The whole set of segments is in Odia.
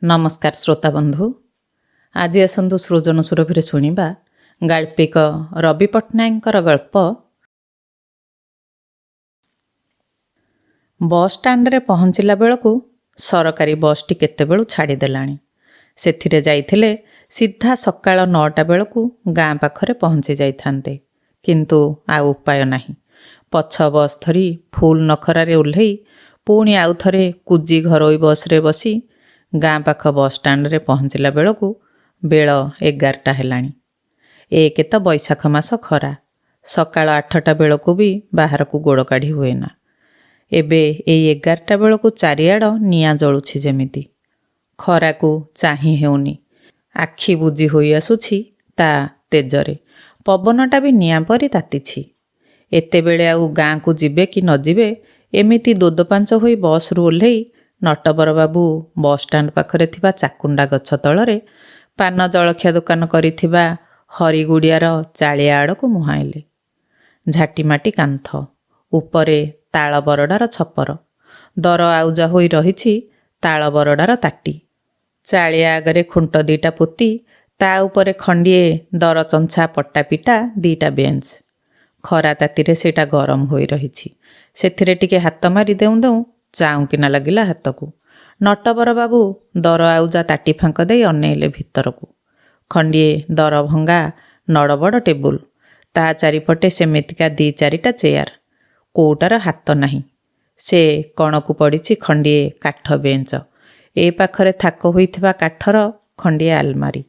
नमस्कार श्रोता बंधु। आज आसतु सृजन सुरभि शुणा गाल्पिक रवि पट्टनायकर गल्प बस स्टाण्ड रे पहुँचला बेलू सरकारी बसटी केतेबेलू छाड़देलाणी। सेथिरे जाइथिले सीधा सकाळ 9टा बेलू गाँ पाखरे पहुँची जाइथान्ते, किंतु आ उपाय नाही। पछ बस धरी फुल नखरारे ओह्लई पुणी आउ थरे कुजी घरोई बस रे बसी गाँ पाख बस स्टाण्ड रे पहुँचला बेलू बेल 11टा हेलाणी। एक तो बैशाख मास खरा, सकाळ 8टा बेलू भी बाहर को गोड़ काढ़ी हुए ना। एबे एई 11टा बेलू चारिआड़ निआं जलुछि जेमिति। खरा को चाही हेउनी, आखि बुझी होई आसुछि ता तेजरे। पवनटा भी निआं परी तातिछि। एतेबेले आउ गाँ को जिबे कि न जिबे एमिति दोदपांच होई बस रु ओह्लई नटबर बाबू बस स्टाण्ड पाखरे थिबा चाकुंडा गछ तଳରେ पान जलखिया दुकान करिथिबा हरिगुड़ियार चालिया आड़को मुहाइले। झाटीमाटी कांथ उपरे ताल बरडार छपर, दर आउजा होई रहिछि ताल बरडार ताटी। चालिया आगरे खुंट दीटा पोती, ता उपरे खंडिए दर चंछा पट्टापिटा दीटा बेंच। खरा तातीरे सेटा गरम होई रहिछि। सेथिरे टिके हाथ मारी देउ देउ चाऊ किना लगिला हाथकू। नटबर बाबू दर आउजा ताटी फांक देई अनेइले भितरकू। खंडिए दर भंगा नड़बड़ टेबुल, ता चारिपटे सेमितिका 2-4टा चेयर, कोउटार हाथ नाही। से कणकू पड़िछि खंडिए काठ बेंच। ए पाखरे थाक होइथिबा काठर खंडिए आलमारी।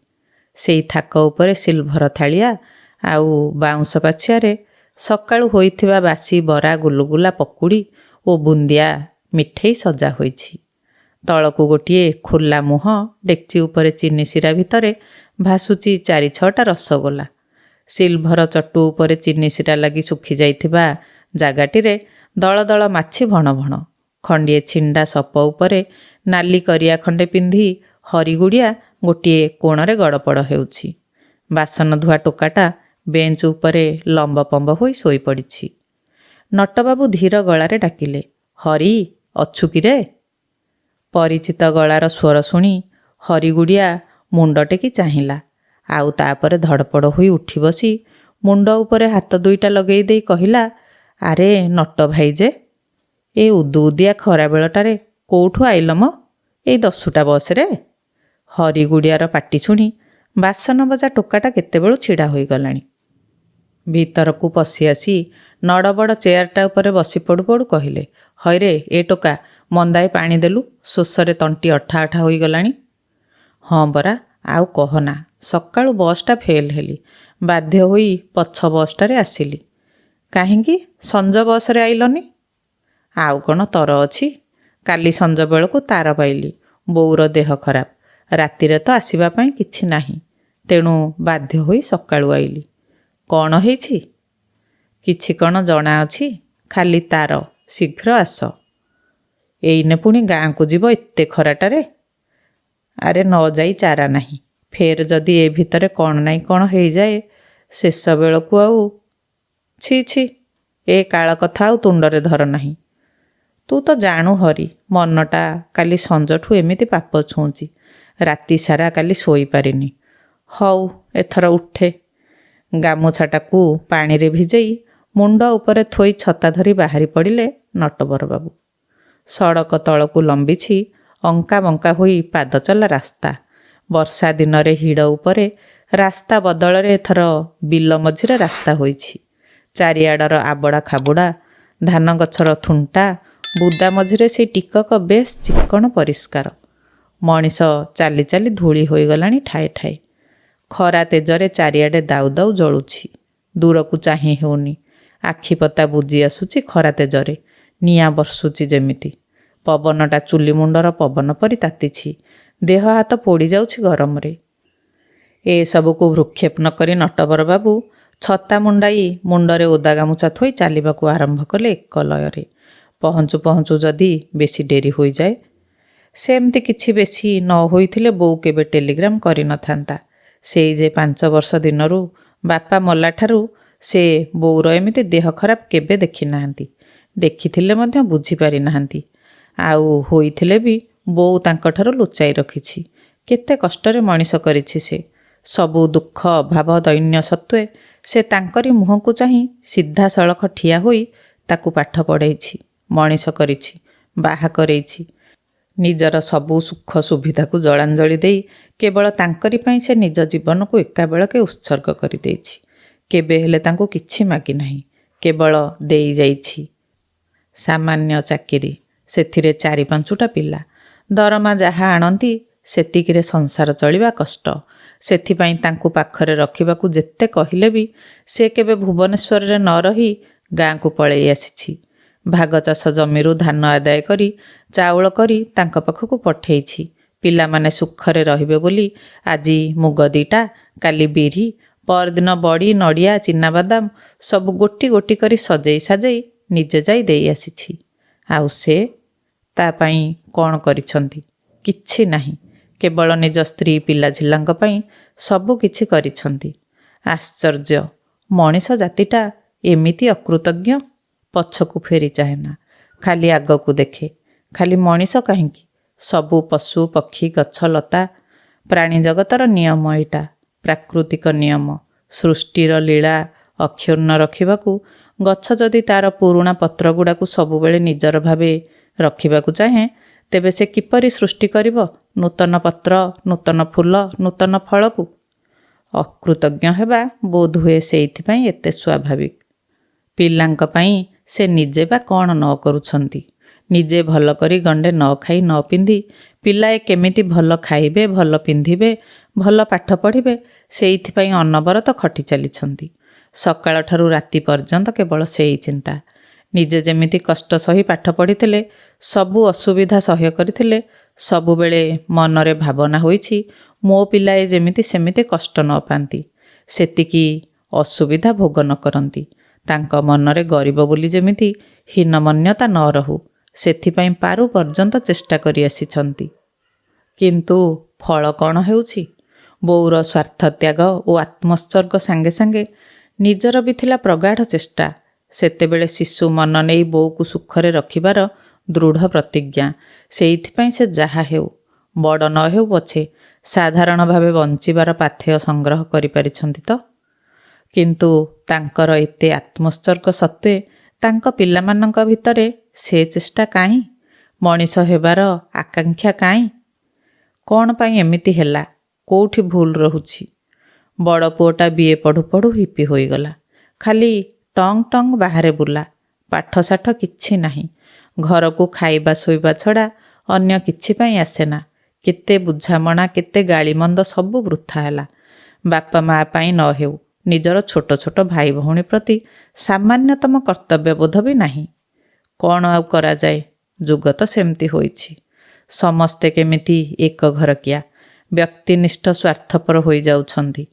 सेई थाक उपरे सिल्भर थालिया आउ बाउंस पाछियारे सकाळु होइथिबा बासी बरा गुलुगुला पकुड़ी ओ बुंदिया मिठेई सजा होइछि। तळकू गोटिए खुला मुह डेक्ची उपरे चीनी सिरा भितरे भासुची 4-6टा रसगोला। सिल्भर चटू उपरे चीनी सिरा लगी सुखी जाइथिबा जागाटिरे दल दल माछी भण भण। खंडिए छिंडा सप उपरे नाली करिया खंडे पिंधी हरिगुड़िया गोटिए कोणरे गड़पड़ हेउछि। बासन धुआ टोकाटा बेंच उपरे लंब पंब होई सोई पड़िछि। नटबाबू धीर गलारे डाकिले, हरि अछु किरे? परिचित गलार स्वर शुणी हरिगुड़िया मुंड टेकी चाहिला। आउ तापरे धड़पड़ होई उठी बसी मुंड उपरे हाथ 2टा लगेई देई कहिला, आरे नट भाई जे, ए उदुउदिया खरा बेलटारे कोउठु आइल म? ए 10टा बस रे? हरिगुड़ियार पाटी शुणी बासन बजा टोकाटा केतेबेलू छिड़ा होई गलाणी। भीतरकू पशि आसी नड़बड़ चेयरटा उपरे बसी पड़ू पड़ू कहिले, हईरे ए टोका, मंदाए पानी देलु, शोषरे तंटी अठा अठा होई गलाणी। हाँ बरा, आउ कहना, सकाळु बसटा फेल हेली, बाध्य होई पछ बसटारे आसिली। काहिंकी संज बसरे आइलनी? आउ कण तर अछि? काली संज बेलକୁ तार पाइली। बोउर देह खराब, रातिरे तो आसिबा पई किछि नाही, तेणु बाध्य होई सकाळु आइली। कौन हेछि? किछि कण जଣା अछि, खाली तार, शीघ्र आस। एइने पुणी गाँ को जीव एत्ते खराटारे? आरे न जाई चारा नाही, फेर जदि ए भितरे कौन नाई कौन हेई जाए शेष बेलକୁ आउ छी छी, ए काळ कथा आउ तुंडरे धर नाही। तू तो जाणु हरि, मनटा काली संजठू एमिति पाप छुंची, राति सारा काली सोई पारिनी। हौ एथर उठे। गामुछाटाकू पानी रे भिजेई मुंड उपरे थोई छता धरी बाहरी पड़िले नटबर बाबू। सड़क तलकू लंबिछि अंका बंका होई पाद चला रास्ता। वर्षा दिन रे हिड़ उपरे रास्ता बदलरे एथर बिल मझिरे रास्ता होइछि। चारिआडर आबड़ा खाबुड़ा, धान गछर थुंटा, बुदा मझिरे से टिकक बेस चिक्कण परिष्कार। मଣିଷ चाली चाली धूली होई गलाणी ठाए ठाए। खरा तेजरे चारिआडे दाउ दाउ जळुछि। दूरकू चाही हेउनी, आखिपता बुझी आसुछि खरा तेजरे, निआं बर्षुछि जेमिति। पवनटा चुली मुंडर पवन परी तातिछि, देह हाथ पोड़ी जाउछि गरमरे। ए सबको भ्रुक्षेप न करी नटबर बाबू छता मुंडाई मुंडरे ओदा गामुछा थोई चालिबाकू आरंभ कले एक लୟରେ। पहुँचु पहुँचु जदि बेसी डेरी होई जाए, सेमती किछि बेसी न होइथिले बोउ केबे टेलीग्राम करि न थांता। सेई जे 5 वर्ष दिनरू बापा मल्ला ठारू से बोउर एमिति देह खराब केबे देखि नाहांती, देखिथिले मध्य बुझी पारि नाहांती। आउ होइथिले भी ବୋଉ ତାଙ୍କଠାରୁ ଲୁଚାଇ ରଖିଛି। କେତେ କଷ୍ଟରେ ମଣିଷ କରିଛି ସେ। ସବୁ ଦୁଃଖ ଅଭାବ ଦୈନ୍ୟ ସତ୍ତ୍ୱେ ସେ ତାଙ୍କରି ମୁହଁକୁ ଚାହିଁ ସିଧାସଳଖ ଠିଆ ହୋଇ ତାକୁ ପାଠ ପଢ଼େଇଛି, ମଣିଷ କରିଛି, ବାହା କରେଇଛି। ନିଜର ସବୁ ସୁଖ ସୁବିଧାକୁ ଜଳାଞ୍ଜଳି ଦେଇ କେବଳ ତାଙ୍କରି ପାଇଁ ସେ ନିଜ ଜୀବନକୁ ଏକାବେଳକେ ଉତ୍ସର୍ଗ କରିଦେଇଛି। କେବେ ହେଲେ ତାଙ୍କୁ କିଛି ମାଗି ନାହିଁ, କେବଳ ଦେଇଯାଇଛି। ସାମାନ୍ୟ ଚାକିରି, ସେଥିରେ 4-5ଟା ପିଲା, ଦରମା ଯାହା ଆଣନ୍ତି ସେତିକିରେ ସଂସାର ଚଳିବା କଷ୍ଟ। ସେଥିପାଇଁ ତାଙ୍କୁ ପାଖରେ ରଖିବାକୁ ଯେତେ କହିଲେ ବି ସେ କେବେ ଭୁବନେଶ୍ୱରରେ ନ ରହି ଗାଁକୁ ପଳେଇ ଆସିଛି। ଭାଗ ଚାଷ ଜମିରୁ ଧାନ ଆଦାୟ କରି ଚାଉଳ କରି ତାଙ୍କ ପାଖକୁ ପଠେଇଛି। ପିଲାମାନେ ସୁଖରେ ରହିବେ ବୋଲି ଆଜି ମୁଗ 2ଟା, କାଲି ବିରି, ପରଦିନ ବଡ଼ି, ନଡ଼ିଆ, ଚିନାବାଦାମ ସବୁ ଗୋଟି ଗୋଟି କରି ସଜେଇ ସାଜେଇ ନିଜେ ଯାଇ ଦେଇ ଆସିଛି। ଆଉ ସେ ତା ପାଇଁ କ'ଣ କରିଛନ୍ତି? କିଛି ନାହିଁ। କେବଳ ନିଜ ସ୍ତ୍ରୀ ପିଲାଝିଲାଙ୍କ ପାଇଁ ସବୁ କିଛି କରିଛନ୍ତି। ଆଶ୍ଚର୍ଯ୍ୟ, ମଣିଷ ଜାତିଟା ଏମିତି ଅକୃତଜ୍ଞ। ପଛକୁ ଫେରି ଚାହେଁନା, ଖାଲି ଆଗକୁ ଦେଖେ। ଖାଲି ମଣିଷ କାହିଁକି, ସବୁ ପଶୁ ପକ୍ଷୀ ଗଛ ଲତା ପ୍ରାଣୀ ଜଗତର ନିୟମ ଏଇଟା, ପ୍ରାକୃତିକ ନିୟମ। ସୃଷ୍ଟିର ଲୀଳା ଅକ୍ଷୁର୍ଣ୍ଣ ରଖିବାକୁ ଗଛ ଯଦି ତାର ପୁରୁଣା ପତ୍ରଗୁଡ଼ାକୁ ସବୁବେଳେ ନିଜର ଭାବେ ରଖିବାକୁ ଚାହେଁ, ତେବେ ସେ କିପରି ସୃଷ୍ଟି କରିବ ନୂତନ ପତ୍ର, ନୂତନ ଫୁଲ, ନୂତନ ଫଳକୁ? ଅକୃତଜ୍ଞ ହେବା ବୋଧହୁଏ ସେଇଥିପାଇଁ ଏତେ ସ୍ୱାଭାବିକ। ପିଲାଙ୍କ ପାଇଁ ସେ ନିଜେ ବା କ'ଣ ନ କରୁଛନ୍ତି? ନିଜେ ଭଲ କରି ଗଣ୍ଡେ ନ ଖାଇ ନ ପିନ୍ଧି ପିଲାଏ କେମିତି ଭଲ ଖାଇବେ, ଭଲ ପିନ୍ଧିବେ, ଭଲ ପାଠ ପଢ଼ିବେ, ସେଇଥିପାଇଁ ଅନବରତ ଖଟି ଚାଲିଛନ୍ତି। ସକାଳଠାରୁ ରାତି ପର୍ଯ୍ୟନ୍ତ କେବଳ ସେଇ ଚିନ୍ତା। ନିଜେ ଯେମିତି କଷ୍ଟ ସହି ପାଠ ପଢ଼ିଥିଲେ, ସବୁ ଅସୁବିଧା ସହ୍ୟ କରିଥିଲେ, ସବୁବେଳେ ମନରେ ଭାବନା ହୋଇଛି ମୋ ପିଲାଏ ଯେମିତି ସେମିତି କଷ୍ଟ ନ ପାଆନ୍ତି, ସେତିକି ଅସୁବିଧା ଭୋଗ ନ କରନ୍ତି, ତାଙ୍କ ମନରେ ଗରିବ ବୋଲି ଯେମିତି ହୀନମନ୍ୟତା ନ ରହୁ, ସେଥିପାଇଁ ପାରୁ ପର୍ଯ୍ୟନ୍ତ ଚେଷ୍ଟା କରି ଆସିଛନ୍ତି। କିନ୍ତୁ ଫଳ କ'ଣ ହେଉଛି? ବୋଉର ସ୍ୱାର୍ଥତ୍ୟାଗ ଓ ଆତ୍ମୋତ୍ସର୍ଗ ସାଙ୍ଗେ ସାଙ୍ଗେ ନିଜର ବି ଥିଲା ପ୍ରଗାଢ଼ ଚେଷ୍ଟା। ସେତେବେଳେ ଶିଶୁ ମନ ନେଇ ବୋଉକୁ ସୁଖରେ ରଖିବାର ଦୃଢ଼ ପ୍ରତିଜ୍ଞା। ସେଇଥିପାଇଁ ସେ ଯାହା ହେଉ, ବଡ଼ ନ ହେଉ ପଛେ, ସାଧାରଣ ଭାବେ ବଞ୍ଚିବାର ପାଥେୟ ସଂଗ୍ରହ କରିପାରିଛନ୍ତି ତ। କିନ୍ତୁ ତାଙ୍କର ଏତେ ଆତ୍ମୋତ୍ସର୍ଗ ସତ୍ତ୍ୱେ ତାଙ୍କ ପିଲାମାନଙ୍କ ଭିତରେ ସେ ଚେଷ୍ଟା କାହିଁ? ମଣିଷ ହେବାର ଆକାଂକ୍ଷା କାହିଁ? କ'ଣ ପାଇଁ ଏମିତି ହେଲା? କେଉଁଠି ଭୁଲ ରହୁଛି? ବଡ଼ ପୁଅଟା BA ପଢ଼ୁ ପଢ଼ୁ ହିପି ହୋଇଗଲା। ଖାଲି ଟଙ୍ଗ ଟଙ୍ଗ ବାହାରେ ବୁଲା, ପାଠଶାଠ କିଛି ନାହିଁ। ଘରକୁ ଖାଇବା ଶୋଇବା ଛଡ଼ା ଅନ୍ୟ କିଛି ପାଇଁ ଆସେନା। କେତେ ବୁଝାମଣା, କେତେ ଗାଳିମନ୍ଦ ସବୁ ବୃଥା ହେଲା। ବାପା ମା ପାଇଁ ନ ହେଉ, ନିଜର ଛୋଟ ଛୋଟ ଭାଇ ଭଉଣୀ ପ୍ରତି ସାମାନ୍ୟତମ କର୍ତ୍ତବ୍ୟବୋଧ ବି ନାହିଁ। କ'ଣ ଆଉ କରାଯାଏ? ଯୁଗ ତ ସେମିତି ହୋଇଛି। ସମସ୍ତେ କେମିତି ଏକ ଘରକିଆ, ବ୍ୟକ୍ତିନିଷ୍ଠ ସ୍ୱାର୍ଥପର ହୋଇଯାଉଛନ୍ତି।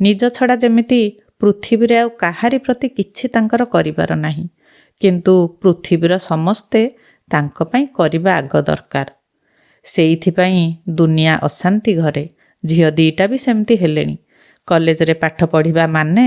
ନିଜ ଛଡ଼ା ଯେମିତି ପୃଥିବୀରେ ଆଉ କାହାରି ପ୍ରତି କିଛି ତାଙ୍କର କରିବାର ନାହିଁ। କିନ୍ତୁ ପୃଥିବୀର ସମସ୍ତେ ତାଙ୍କ ପାଇଁ କରିବା ଆଗ ଦରକାର। ସେଇଥିପାଇଁ ଦୁନିଆ ଅଶାନ୍ତି ଘରେ। ଝିଅ 2ଟା ବି ସେମିତି ହେଲେଣି। କଲେଜରେ ପାଠ ପଢ଼ିବା ମାନେ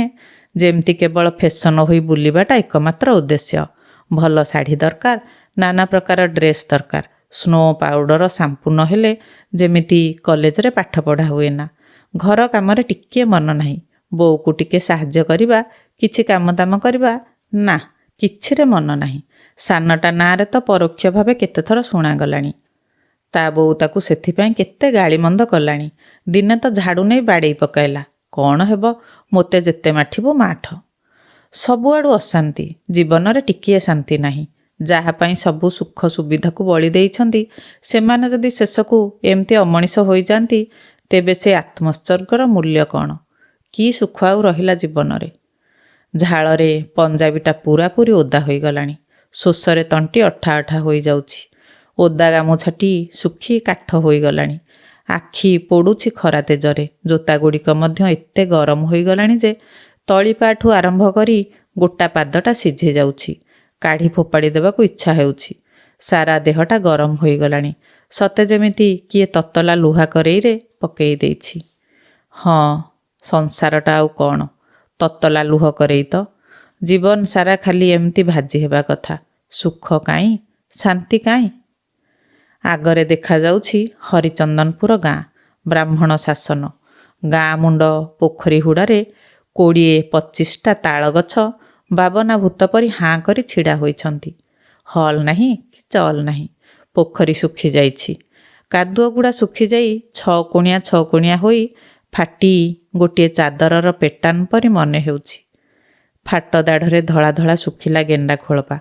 ଯେମିତି କେବଳ ଫ୍ୟାସନ ହୋଇ ବୁଲିବାଟା ଏକମାତ୍ର ଉଦ୍ଦେଶ୍ୟ। ଭଲ ଶାଢ଼ୀ ଦରକାର, ନାନା ପ୍ରକାର ଡ୍ରେସ୍ ଦରକାର। ସ୍ନୋ ପାଉଡ଼ର ସାମ୍ପୁ ନ ହେଲେ ଯେମିତି କଲେଜରେ ପାଠ ପଢ଼ା ହୁଏ ନା। ଘର କାମରେ ଟିକିଏ ମନ ନାହିଁ। ବୋଉକୁ ଟିକେ ସାହାଯ୍ୟ କରିବା, କିଛି କାମଦାମ କରିବା, ନା, କିଛିରେ ମନ ନାହିଁ। ସାନଟା ନାଁରେ ତ ପରୋକ୍ଷ ଭାବେ କେତେଥର ଶୁଣାଗଲାଣି। ତା ବୋଉ ତାକୁ ସେଥିପାଇଁ କେତେ ଗାଳିମନ୍ଦ କଲାଣି। ଦିନେ ତ ଝାଡ଼ୁ ନେଇ ବାଡ଼େଇ ପକାଇଲା। କ'ଣ ହେବ, ମୋତେ ଯେତେ ମାଠିବୁ ମାଠ। ସବୁଆଡ଼ୁ ଅଶାନ୍ତି, ଜୀବନରେ ଟିକିଏ ଶାନ୍ତି ନାହିଁ। ଯାହା ପାଇଁ ସବୁ ସୁଖ ସୁବିଧାକୁ ବଳି ଦେଇଛନ୍ତି, ସେମାନେ ଯଦି ଶେଷକୁ ଏମିତି ଅମଣିଷ ହୋଇଯାଆନ୍ତି, ତେବେ ସେ ଆତ୍ମୋତ୍ସର୍ଗର ମୂଲ୍ୟ କ'ଣ? କି ସୁଖ ଆଉ ରହିଲା ଜୀବନରେ? ଝାଳରେ ପଞ୍ଜାବୀଟା ପୂରାପୂରି ଓଦା ହୋଇଗଲାଣି। ଶୋଷରେ ତଣ୍ଟି ଅଠା ଅଠା ହୋଇଯାଉଛି। ଓଦା ଗାମୁଛାଟି ଶୁଖି କାଠ ହୋଇଗଲାଣି। ଆଖି ପୋଡ଼ୁଛି ଖରା ତେଜରେ। ଜୋତାଗୁଡ଼ିକ ମଧ୍ୟ ଏତେ ଗରମ ହୋଇଗଲାଣି ଯେ ତଳିପାଠୁ ଆରମ୍ଭ କରି ଗୋଟା ପାଦଟା ସିଝି ଯାଉଛି। କାଢ଼ି ଫୋପାଡ଼ି ଦେବାକୁ ଇଚ୍ଛା ହେଉଛି। ସାରା ଦେହଟା ଗରମ ହୋଇଗଲାଣି, ସତେ ଯେମିତି କିଏ ତତଲା ଲୁହା କରେଇରେ ପକେଇ ଦେଇଛି। ହଁ, ସଂସାରଟା ଆଉ କ'ଣ, ତତଲା ଲୁହ କରେଇ ତ। ଜୀବନ ସାରା ଖାଲି ଏମିତି ଭାଜି ହେବା କଥା। ସୁଖ କାହିଁ, ଶାନ୍ତି କାହିଁ? ଆଗରେ ଦେଖାଯାଉଛି ହରିଚନ୍ଦନପୁର ଗାଁ, ବ୍ରାହ୍ମଣ ଶାସନ। ଗାଁ ମୁଣ୍ଡ ପୋଖରୀ ହୁଡ଼ାରେ 20-25ଟା ତାଳ ଗଛ ବାବନା ଭୂତ ପରି ହାଁ କରି ଛିଡ଼ା ହୋଇଛନ୍ତି। ହଲ୍ ନାହିଁ କି ଚଲ୍ ନାହିଁ। ପୋଖରୀ ଶୁଖିଯାଇଛି। କାଦୁଅଗୁଡ଼ା ଶୁଖିଯାଇ ଛଅକୋଣିଆ ହୋଇ ଫାଟି ଗୋଟିଏ ଚାଦରର ପେଟାନ୍ ପରି ମନେ ହେଉଛି। ଫାଟ ଦାଢ଼ରେ ଧଳା ଧଳା ଶୁଖିଲା ଗେଣ୍ଡା ଖୋଳପା।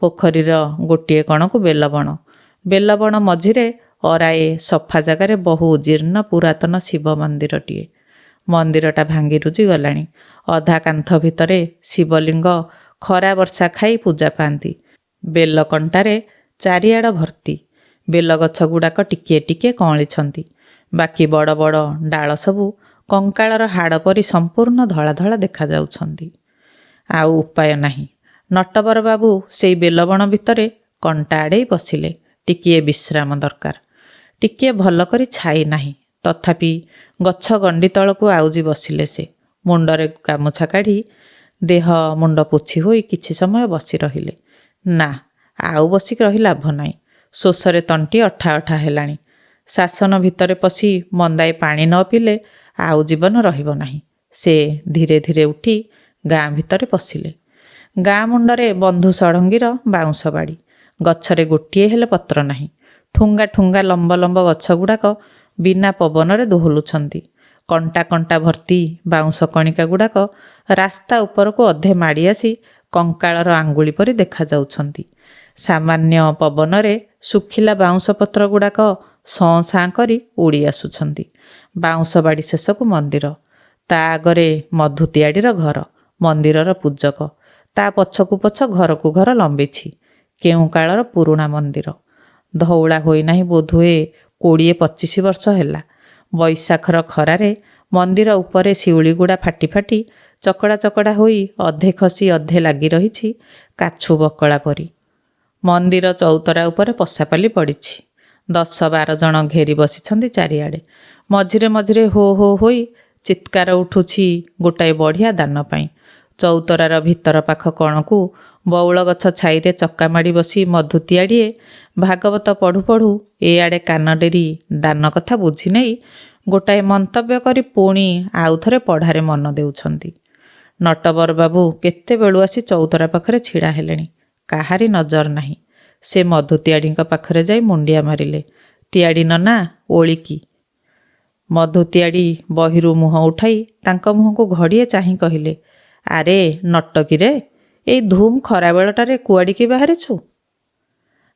ପୋଖରୀର ଗୋଟିଏ କଣକୁ ବେଲବଣ। ବେଲବଣ ମଝିରେ ଅରାଏ ସଫା ଜାଗାରେ ବହୁ ଜୀର୍ଣ୍ଣ ପୁରାତନ ଶିବ ମନ୍ଦିରଟିଏ। ମନ୍ଦିରଟା ଭାଙ୍ଗି ରୁଜି ଗଲାଣି। ଅଧା କାନ୍ଥ ଭିତରେ ଶିବଲିଙ୍ଗ ଖରା ବର୍ଷା ଖାଇ ପୂଜା ପାଆନ୍ତି। ବେଲକଣ୍ଟାରେ ଚାରିଆଡ଼ ଭର୍ତ୍ତି। ବେଲଗଛ ଗୁଡ଼ାକ ଟିକିଏ ଟିକିଏ କଅଁଳିଛନ୍ତି। ବାକି ବଡ଼ ବଡ଼ ଡାଳ ସବୁ କଙ୍କାଳର ହାଡ଼ ପରି ସମ୍ପୂର୍ଣ୍ଣ ଧଳା ଧଳା ଦେଖାଯାଉଛନ୍ତି। ଆଉ ଉପାୟ ନାହିଁ। ନଟବର ବାବୁ ସେଇ ବେଲବଣ ଭିତରେ କଣ୍ଟା ଆଡ଼େଇ ବସିଲେ। ଟିକିଏ ବିଶ୍ରାମ ଦରକାର। ଟିକିଏ ଭଲ କରି ଛାଇ ନାହିଁ। ତଥାପି ଗଛ ଗଣ୍ଡି ତଳକୁ ଆଉଜି ବସିଲେ ସେ। ମୁଣ୍ଡରେ ଗାମୁଛା କାଢ଼ି ଦେହ ମୁଣ୍ଡ ପୋଛି ହୋଇ କିଛି ସମୟ ବସି ରହିଲେ। ନା, ଆଉ ବସିକି ରହି ଲାଭ ନାହିଁ। ଶୋଷରେ ତଣ୍ଟି ଅଠା ଅଠା ହେଲାଣି। ଶାସନ ଭିତରେ ପଶି ମନ୍ଦାଏ ପାଣି ନ ପିଇଲେ ଆଉ ଜୀବନ ରହିବ ନାହିଁ। ସେ ଧୀରେ ଧୀରେ ଉଠି ଗାଁ ଭିତରେ ପଶିଲେ। ଗାଁ ମୁଣ୍ଡରେ ବନ୍ଧୁ ଷଡ଼ଙ୍ଗୀର ବାଉଁଶ ବାଡ଼ି। ଗଛରେ ଗୋଟିଏ ହେଲେ ପତ୍ର ନାହିଁ। ଠୁଙ୍ଗା ଠୁଙ୍ଗା ଲମ୍ବ ଲମ୍ବ ଗଛ ଗୁଡ଼ାକ ବିନା ପବନରେ ଦୋହଲୁଛନ୍ତି। କଣ୍ଟା କଣ୍ଟା ଭର୍ତ୍ତି ବାଉଁଶ କଣିକା ଗୁଡ଼ାକ ରାସ୍ତା ଉପରକୁ ଅଧେ ମାଡ଼ି ଆସି କଙ୍କାଳର ଆଙ୍ଗୁଳି ପରି ଦେଖାଯାଉଛନ୍ତି। ସାମାନ୍ୟ ପବନରେ ଶୁଖିଲା ବାଉଁଶ ପତ୍ର ଗୁଡ଼ାକ ସଁ ସାଁ କରି ଉଡ଼ି ଆସୁଛନ୍ତି। ବାଉଁଶ ବାଡ଼ି ଶେଷକୁ ମନ୍ଦିର। ତା ଆଗରେ ମଧୁତିଆଡ଼ିର ଘର, ମନ୍ଦିରର ପୂଜକ। ତା ପଛକୁ ପଛ ଘରକୁ ଘର ଲମ୍ବିଛି। କେଉଁ କାଳର ପୁରୁଣା ମନ୍ଦିର। ଧଉଳା ହୋଇନାହିଁ ବୋଧହୁଏ 20-25 ବର୍ଷ ହେଲା। ବୈଶାଖର ଖରାରେ ମନ୍ଦିର ଉପରେ ଶିଉଳିଗୁଡ଼ା ଫାଟି ଫାଟି ଚକଡ଼ା ଚକଡ଼ା ହୋଇ ଅଧେ ଖସି ଅଧେ ଲାଗି ରହିଛି କାଛୁ ବକଳା ପରି। ମନ୍ଦିର ଚଉତରା ଉପରେ ପଶାପାଲି ପଡ଼ିଛି। 10-12 ଜଣ ଘେରି ବସିଛନ୍ତି ଚାରିଆଡ଼େ। ମଝିରେ ମଝିରେ ହୋ ହୋ ହୋଇ ଚିତ୍କାର ଉଠୁଛି ଗୋଟାଏ ବଢ଼ିଆ ଦାନ ପାଇଁ। ଚଉତରାର ଭିତର ପାଖ କଣକୁ ବଉଳ ଗଛ ଛାଇରେ ଚକା ମାଡ଼ି ବସି ମଧୁତିଆଡ଼ିଏ ଭାଗବତ ପଢ଼ୁ ପଢ଼ୁ ଏଆଡ଼େ କାନ ଡେରି ଦାନ କଥା ବୁଝି ନେଇ ଗୋଟାଏ ମନ୍ତବ୍ୟ କରି ପୁଣି ଆଉଥରେ ପଢ଼ାରେ ମନ ଦେଉଛନ୍ତି। ନଟବର ବାବୁ କେତେବେଳୁ ଆସି ଚଉତରା ପାଖରେ ଛିଡ଼ା ହେଲେଣି। କାହାରି ନଜର ନାହିଁ। ସେ ମଧୁତିଆଡ଼ିଙ୍କ ପାଖରେ ଯାଇ ମୁଣ୍ଡିଆ ମାରିଲେ। ତିଆଡ଼ି ନନା, ଓଳିକି। ମଧୁତିଆଡ଼ି ବହିରୁ ମୁହଁ ଉଠାଇ ତାଙ୍କ ମୁହଁକୁ ଘଡ଼ିଏ ଚାହିଁ କହିଲେ, ଆରେ ନଟକିରେ, ଏଇ ଧୁମ୍ ଖରାବେଳଟାରେ କୁଆଡ଼ିକି ବାହାରିଛୁ?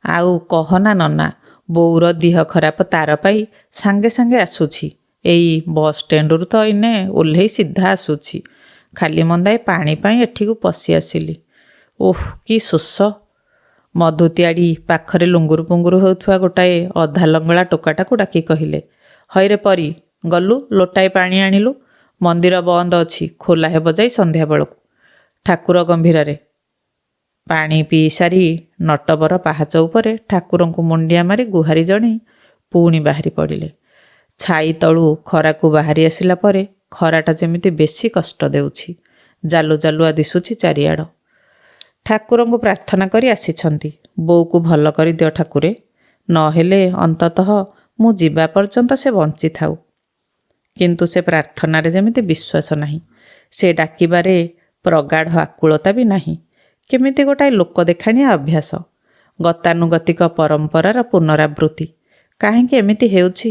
ଆଉ କହନା ନନା, ବୋଉର ଦିହ ଖରାପ ତାର ପାଇ ସାଙ୍ଗେ ସାଙ୍ଗେ ଆସୁଛି। ଏଇ ବସ୍ ଷ୍ଟାଣ୍ଡରୁ ତ ଏଇନେ ଓହ୍ଲେଇ ସିଧା ଆସୁଛି। ଖାଲି ମନ୍ଦାଏ ପାଣି ପାଇଁ ଏଠିକୁ ପଶି ଆସିଲି। ଓଃ, କି ଶୋଷ। ମଧୁତିଆଡ଼ି ପାଖରେ ଲୁଙ୍ଗୁରୁ ପୁଙ୍ଗୁରୁ ହେଉଥିବା ଗୋଟାଏ ଅଧା ଲଙ୍ଗଳା ଟୋକାଟାକୁ ଡାକି କହିଲେ, ହଇରେ ପରି, ଗଲୁ ଲୋଟାଏ ପାଣି ଆଣିଲୁ। ମନ୍ଦିର ବନ୍ଦ ଅଛି, ଖୋଲା ହେବ ଯାଇ ସନ୍ଧ୍ୟା ବେଳକୁ। ଠାକୁର ଗମ୍ଭୀରରେ। ପାଣି ପିଇ ସାରି ନଟବର ପାହାଚ ଉପରେ ଠାକୁରଙ୍କୁ ମୁଣ୍ଡିଆ ମାରି ଗୁହାରି ଜଣେଇ ପୁଣି ବାହାରି ପଡ଼ିଲେ। ଛାଇ ତଳୁ ଖରାକୁ ବାହାରି ଆସିଲା ପରେ ଖରାଟା ଯେମିତି ବେଶୀ କଷ୍ଟ ଦେଉଛି। ଜାଲୁ ଜାଲୁଆ ଦିଶୁଛି ଚାରିଆଡ଼। ଠାକୁରଙ୍କୁ ପ୍ରାର୍ଥନା କରି ଆସିଛନ୍ତି, ବୋଉକୁ ଭଲ କରିଦିଅ ଠାକୁରେ। ନହେଲେ ଅନ୍ତତଃ ମୁଁ ଯିବା ପର୍ଯ୍ୟନ୍ତ ସେ ବଞ୍ଚିଥାଉ। କିନ୍ତୁ ସେ ପ୍ରାର୍ଥନାରେ ଯେମିତି ବିଶ୍ୱାସ ନାହିଁ। ସେ ଡାକିବାରେ ପ୍ରଗାଢ଼ ଆକୁଳତା ବି ନାହିଁ। କେମିତି ଗୋଟାଏ ଲୋକ ଦେଖାଣିଆ ଅଭ୍ୟାସ। ଗତାନୁଗତିକ ପରମ୍ପରାର ପୁନରାବୃତ୍ତି। କାହିଁକି ଏମିତି ହେଉଛି?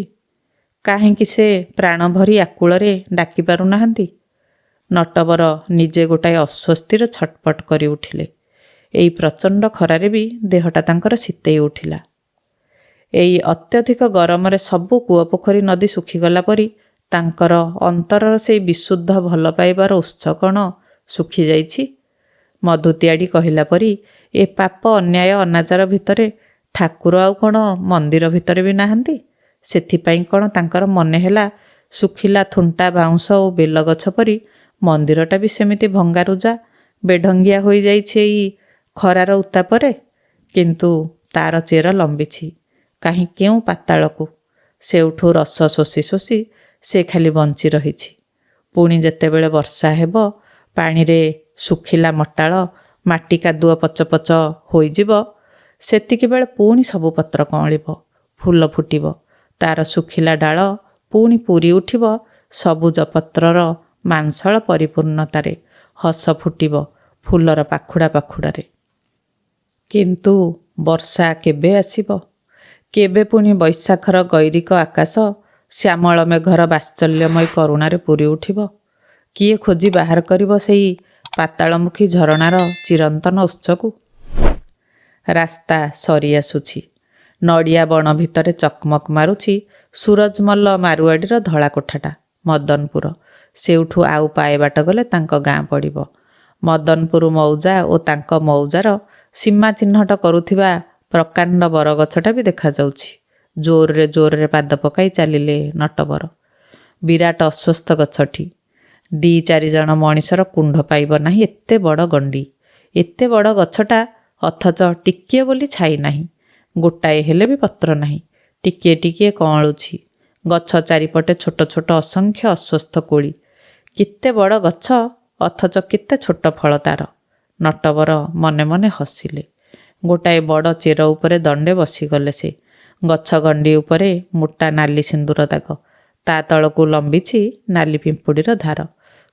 କାହିଁକି ସେ ପ୍ରାଣ ଭରି ଆକୁଳରେ ଡାକି ପାରୁନାହାନ୍ତି? ନଟବର ନିଜେ ଗୋଟାଏ ଅସ୍ୱସ୍ତିର ଛଟପଟ କରି ଉଠିଲେ। ଏଇ ପ୍ରଚଣ୍ଡ ଖରାରେ ବି ଦେହଟା ତାଙ୍କର ଶୀତେଇ ଉଠିଲା। ଏଇ ଅତ୍ୟଧିକ ଗରମରେ ସବୁ କୂଅ ପୋଖରୀ ନଦୀ ଶୁଖିଗଲା ପରି ତାଙ୍କର ଅନ୍ତରର ସେଇ ବିଶୁଦ୍ଧ ଭଲ ପାଇବାର ଉତ୍ସ କ'ଣ ଶୁଖିଯାଇଛି? ମଧୁତିଆଡ଼ି କହିଲା ପରି ଏ ପାପ ଅନ୍ୟାୟ ଅନାଚାର ଭିତରେ ଠାକୁର ଆଉ କ'ଣ ମନ୍ଦିର ଭିତରେ ବି ନାହାନ୍ତି? ସେଥିପାଇଁ କ'ଣ ତାଙ୍କର ମନେ ହେଲା ଶୁଖିଲା ଥୁଣ୍ଟା ବାଉଁଶ ଓ ବେଲଗଛ ପରି ମନ୍ଦିରଟା ବି ସେମିତି ଭଙ୍ଗାରୁଜା ବେଢଙ୍ଗିଆ ହୋଇଯାଇଛି ଏଇ ଖରାର ଉତ୍ତାପରେ? କିନ୍ତୁ ତାର ଚେର ଲମ୍ବିଛି କାହିଁ କେଉଁ ପାତାଳକୁ। ସେଉଠୁ ରସ ଶୋଷି ଶୋଷି ସେ ଖାଲି ବଞ୍ଚି ରହିଛି। ପୁଣି ଯେତେବେଳେ ବର୍ଷା ହେବ, ପାଣିରେ ଶୁଖିଲା ମଟାଳ ମାଟି କାଦୁଅ ପଚ ପଚ ହୋଇଯିବ, ସେତିକିବେଳେ ପୁଣି ସବୁ ପତ୍ର କଅଁଳିବ। ଫୁଲ ଫୁଟିବ, ତାର ଶୁଖିଲା ଡାଳ ପୁଣି ପୂରି ଉଠିବ ସବୁଜ ପତ୍ରର ମାଂସଳ ପରିପୂର୍ଣ୍ଣତାରେ, ହସ ଫୁଟିବ ଫୁଲର ପାଖୁଡ଼ା ପାଖୁଡ଼ାରେ। କିନ୍ତୁ ବର୍ଷା କେବେ ଆସିବ? କେବେ ପୁଣି ବୈଶାଖର ଗୈରିକ ଆକାଶ ଶ୍ୟାମଳ ମେଘର ବାତ୍ସଲ୍ୟମୟୀ କରୁଣାରେ ପୂରି ଉଠିବ? କିଏ ଖୋଜି ବାହାର କରିବ ସେଇ ପାତାଳମୁଖୀ ଝରଣାର ଚିରନ୍ତନ ଉତ୍ସକୁ? ରାସ୍ତା ସରି ଆସୁଛି। ନଡ଼ିଆ ବଣ ଭିତରେ ଚକମକ ମାରୁଛି ସୁରଜମଲ୍ଲ ମାରୁଆଡ଼ିର ଧଳା କୋଠାଟା, ମଦନପୁର। ସେଉଠୁ ଆଉ ପାଏ ବାଟ ଗଲେ ତାଙ୍କ ଗାଁ ପଡ଼ିବ। ମଦନପୁର ମୌଜା ଓ ତାଙ୍କ ମୌଜାର ସୀମା ଚିହ୍ନଟ କରୁଥିବା ପ୍ରକାଣ୍ଡ ବରଗଛଟା ବି ଦେଖାଯାଉଛି। ଜୋରରେ ଜୋରରେ ପାଦ ପକାଇ ଚାଲିଲେ ନଟବର। ବିରାଟ ଅଶ୍ୱସ୍ଥ ଗଛଟି। 2-4 ଜଣ ମଣିଷର କୁଣ୍ଢ ପାଇବ ନାହିଁ ଏତେ ବଡ଼ ଗଣ୍ଡି। ଏତେ ବଡ଼ ଗଛଟା, ଅଥଚ ଟିକିଏ ବୋଲି ଛାଇ ନାହିଁ। ଗୋଟାଏ ହେଲେ ବି ପତ୍ର ନାହିଁ। ଟିକିଏ ଟିକିଏ କଅଁଳୁଛି। ଗଛ ଚାରିପଟେ ଛୋଟ ଛୋଟ ଅସଂଖ୍ୟ ଅଶ୍ୱସ୍ଥ କୋଳି। କେତେ ବଡ଼ ଗଛ, ଅଥଚ କେତେ ଛୋଟ ଫଳ ତାର। ନଟବର ମନେ ମନେ ହସିଲେ। ଗୋଟାଏ ବଡ଼ ଚେର ଉପରେ ଦଣ୍ଡେ ବସିଗଲେ ସେ। ଗଛ ଗଣ୍ଡି ଉପରେ ମୋଟା ନାଲି ସିନ୍ଦୁର ଦାଗ। ତା ତଳକୁ ଲମ୍ବିଛି ନାଲି ପିମ୍ପୁଡ଼ିର ଧାର।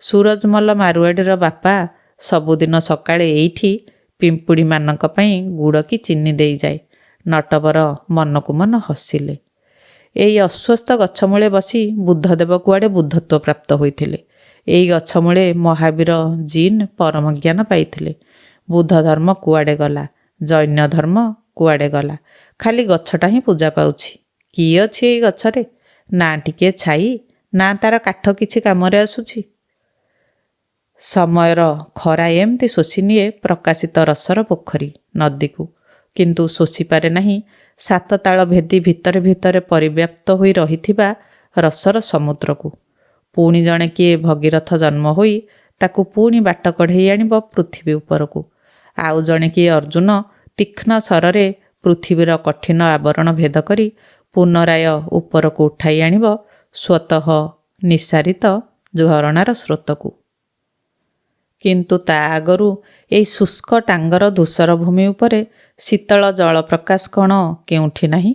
ସୁରଜମଲ୍ଲ ମାରୁଆଡ଼ିର ବାପା ସବୁଦିନ ସକାଳେ ଏଇଠି ପିମ୍ପୁଡ଼ିମାନଙ୍କ ପାଇଁ ଗୁଡ଼ କି ଚିନି ଦେଇଯାଏ। ନଟବର ମନକୁ ମନ ହସିଲେ। ଏଇ ଅଶ୍ୱସ୍ଥ ଗଛମୂଳେ ବସି ବୁଦ୍ଧଦେବ କୁଆଡ଼େ ବୁଦ୍ଧତ୍ୱ ପ୍ରାପ୍ତ ହୋଇଥିଲେ। ଏଇ ଗଛମୂଳେ ମହାବୀର ଜିନ୍ ପରମ ଜ୍ଞାନ ପାଇଥିଲେ। ବୁଦ୍ଧ ଧର୍ମ କୁଆଡ଼େ ଗଲା? ଜୈନ ଧର୍ମ କୁଆଡ଼େ ଗଲା? ଖାଲି ଗଛଟା ହିଁ ପୂଜା ପାଉଛି। କି ଅଛି ଏଇ ଗଛରେ? ନା ଟିକିଏ ଛାଇ, ନା ତାର କାଠ କିଛି କାମରେ ଆସୁଛି। ସମୟର ଖରା ଏମିତି ଶୋଷିନିଏ ପ୍ରକାଶିତ ରସର ପୋଖରୀ ନଦୀକୁ, କିନ୍ତୁ ଶୋଷିପାରେ ନାହିଁ 7 ତାଳ ଭେଦି ଭିତରେ ଭିତରେ ପରିବ୍ୟାପ୍ତ ହୋଇ ରହିଥିବା ରସର ସମୁଦ୍ରକୁ। ପୁଣି ଜଣେ କିଏ ଭଗୀରଥ ଜନ୍ମ ହୋଇ ତାକୁ ପୁଣି ବାଟ କଢ଼େଇ ଆଣିବ ପୃଥିବୀ ଉପରକୁ। ଆଉ ଜଣେ କିଏ ଅର୍ଜୁନ ତୀକ୍ଷ୍ଣ ସ୍ୱରରେ ପୃଥିବୀର କଠିନ ଆବରଣ ଭେଦ କରି ପୁନରାୟ ଉପରକୁ ଉଠାଇ ଆଣିବ ସ୍ୱତଃ ନିଃସାରିତ ଝରଣାର ସ୍ରୋତକୁ। କିନ୍ତୁ ତା ଆଗରୁ ଏଇ ଶୁଷ୍କ ଟାଙ୍ଗର ଧୂସର ଭୂମି ଉପରେ ଶୀତଳ ଜଳପ୍ରକାଶ କ'ଣ କେଉଁଠି ନାହିଁ?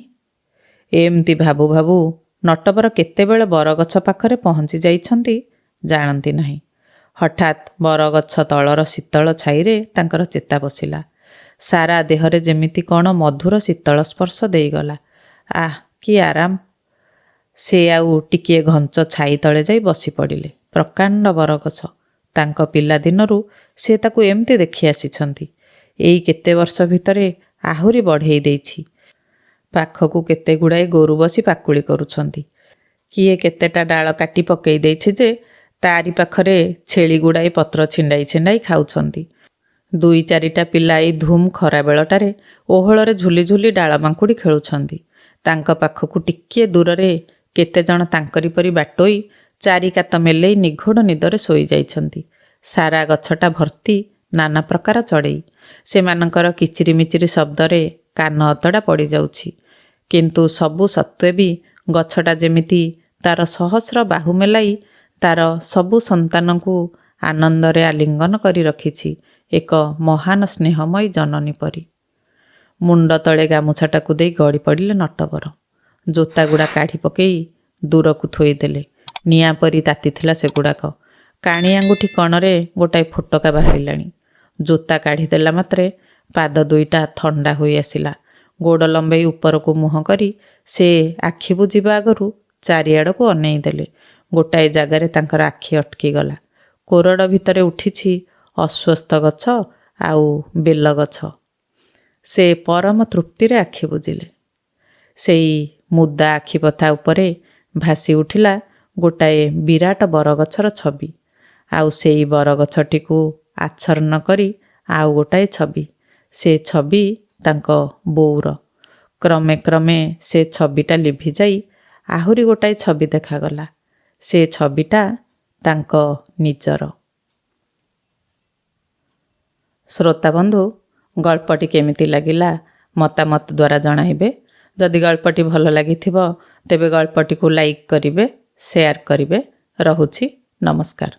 ଏମିତି ଭାବୁ ଭାବୁ ନଟବର କେତେବେଳେ ବରଗଛ ପାଖରେ ପହଞ୍ଚି ଯାଇଛନ୍ତି ଜାଣନ୍ତି ନାହିଁ। ହଠାତ୍ ବରଗଛ ତଳର ଶୀତଳ ଛାଇରେ ତାଙ୍କର ଚେତା ବସିଲା। ସାରା ଦେହରେ ଯେମିତି କ'ଣ ମଧୁର ଶୀତଳ ସ୍ପର୍ଶ ଦେଇଗଲା। ଆଃ, କି ଆରାମ! ସେ ଆଉ ଟିକିଏ ଘଞ୍ଚ ଛାଇ ତଳେ ଯାଇ ବସି ପଡ଼ିଲେ। ପ୍ରକାଣ୍ଡ ବରଗଛ। ତାଙ୍କ ପିଲାଦିନରୁ ସେ ତାକୁ ଏମିତି ଦେଖି ଆସିଛନ୍ତି। ଏଇ କେତେ ବର୍ଷ ଭିତରେ ଆହୁରି ବଢ଼େଇ ଦେଇଛି। ପାଖକୁ କେତେ ଗୁଡ଼ାଏ ଗୋରୁ ବସି ପାକୁଳି କରୁଛନ୍ତି। କିଏ କେତେଟା ଡାଳ କାଟି ପକେଇ ଦେଇଛି ଯେ ତାରି ପାଖରେ ଛେଳି ଗୁଡ଼ାଏ ପତ୍ର ଛିଣ୍ଡାଇ ଛିଣ୍ଡାଇ ଖାଉଛନ୍ତି। 2-4ଟା ପିଲା ଏଇ ଧୁମ୍ ଖରାବେଳଟାରେ ଓହଳରେ ଝୁଲି ଝୁଲି ଡାଳ ବାଙ୍କୁଡ଼ି ଖେଳୁଛନ୍ତି। ତାଙ୍କ ପାଖକୁ ଟିକିଏ ଦୂରରେ କେତେଜଣ ତାଙ୍କରି ପରି ବାଟୋଇ ଚାରିକାତ ମେଲେଇ ନିଘୋଡ଼ ନିଦରେ ଶୋଇଯାଇଛନ୍ତି। ସାରା ଗଛଟା ଭର୍ତ୍ତି ନାନା ପ୍ରକାର ଚଢ଼େଇ। ସେମାନଙ୍କର କିଚିରି ମିଚିରି ଶବ୍ଦରେ କାନ ଅତଡ଼ା ପଡ଼ିଯାଉଛି। କିନ୍ତୁ ସବୁ ସତ୍ତ୍ୱେ ବି ଗଛଟା ଯେମିତି ତାର ସହସ୍ର ବାହୁ ମେଲାଇ ତାର ସବୁ ସନ୍ତାନଙ୍କୁ ଆନନ୍ଦରେ ଆଲିଙ୍ଗନ କରି ରଖିଛି ଏକ ମହାନ ସ୍ନେହମୟୀ ଜନନୀ ପରି। ମୁଣ୍ଡ ତଳେ ଗାମୁଛାଟାକୁ ଦେଇ ଗଡ଼ି ପଡ଼ିଲେ ନଟବର। ଜୋତାଗୁଡ଼ା କାଢ଼ି ପକେଇ ଦୂରକୁ ଥୋଇଦେଲେ। ନିଆଁ ପରି ତାତିଥିଲା ସେଗୁଡ଼ାକ। କାଣି ଆଙ୍ଗୁଠି କଣରେ ଗୋଟାଏ ଫୋଟକା ବାହାରିଲାଣି। ଜୋତା କାଢ଼ିଦେଲା ମାତ୍ରେ ପାଦ ଦୁଇଟା ଥଣ୍ଡା ହୋଇ ଆସିଲା। ଗୋଡ଼ ଲମ୍ବେଇ ଉପରକୁ ମୁହଁ କରି ସେ ଆଖି ବୁଜିବା ଆଗରୁ ଚାରିଆଡ଼କୁ ଅନେଇ ଦେଲେ। ଗୋଟାଏ ଜାଗାରେ ତାଙ୍କର ଆଖି ଅଟକିଗଲା। କୋରଡ଼ ଭିତରେ ଉଠିଛି ଅଶ୍ୱସ୍ଥ ଗଛ ଆଉ ବେଲ ଗଛ। ସେ ପରମ ତୃପ୍ତିରେ ଆଖି ବୁଜିଲେ। ସେଇ ମୁଦା ଆଖିପତା ଉପରେ ଭାସି ଉଠିଲା ଗୋଟାଏ ବିରାଟ ବରଗଛର ଛବି। ଆଉ ସେଇ ବରଗଛଟିକୁ ଆଚ୍ଛନ୍ନ କରି ଆଉ ଗୋଟାଏ ଛବି। ସେ ଛବି ତାଙ୍କ ବୋଉର। କ୍ରମେ କ୍ରମେ ସେ ଛବିଟା ଲିଭିଯାଇ ଆହୁରି ଗୋଟାଏ ଛବି ଦେଖାଗଲା। ସେ ଛବିଟା ତାଙ୍କ ନିଜର। ଶ୍ରୋତାବନ୍ଧୁ, ଗଳ୍ପଟି କେମିତି ଲାଗିଲା ମତାମତ ଦ୍ୱାରା ଜଣାଇବେ। ଯଦି ଗଳ୍ପଟି ଭଲ ଲାଗିଥିବ ତେବେ ଗଳ୍ପଟିକୁ ଲାଇକ୍ କରିବେ, ସେୟାର କରିବେ। ରହୁଛି, ନମସ୍କାର।